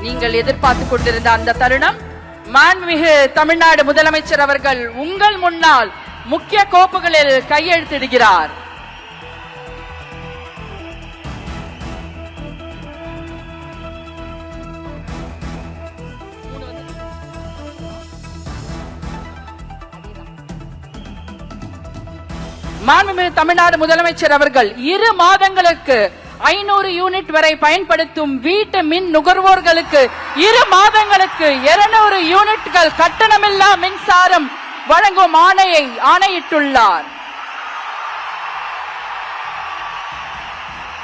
நீங்கள் எதிர்பார்த்துக் கொண்டிருந்த அந்த தருணம், மாண்புமிகு தமிழ்நாடு முதலமைச்சர் அவர்கள் உங்கள் முன்னால் முக்கிய கோப்புகளில் கையெழுத்திடுகிறார். மாண்புமிகு தமிழ்நாடு முதலமைச்சர் அவர்கள் 2 மாதங்களுக்கு 500 யூனிட் வரை பயன்படுத்தும் வீட்டு மின் நுகர்வோர்களுக்கு 2 மாதங்களுக்கு 200 யூனிட்கள் கட்டணமில்லா மின்சாரம் வழங்கும் ஆணையிட்டுள்ளார்.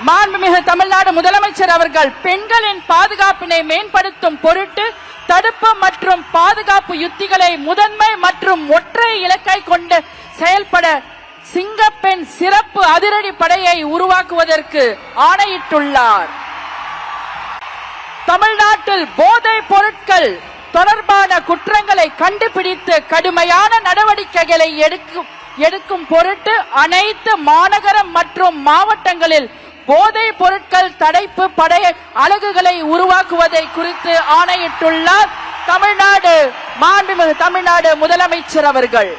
மாண்புமிகு தமிழ்நாடு முதலமைச்சர் அவர்கள் பெண்களின் பாதுகாப்பினை மேம்படுத்தும் பொருட்டு தடுப்பு மற்றும் பாதுகாப்பு யுத்திகளை முதன்மை மற்றும் ஒற்றை இலக்கை கொண்டு செயல்பட சிங்கப்பெண் சிறப்பு அதிரடி படையை உருவாக்குவதற்கு ஆணையிட்டுள்ளார். தமிழ்நாட்டில் போதைப் பொருட்கள் தொடர்பான குற்றங்களை கண்டுபிடித்து கடுமையான நடவடிக்கைகளை எடுக்கும் பொருட்டு அனைத்து மாநகரம் மற்றும் மாவட்டங்களில் போதைப் பொருட்கள் தடுப்பு படை அலகுகளை உருவாக்குவதை குறித்து ஆணையிட்டுள்ளார் மாண்புமிகு தமிழ்நாடு முதலமைச்சர் அவர்கள்.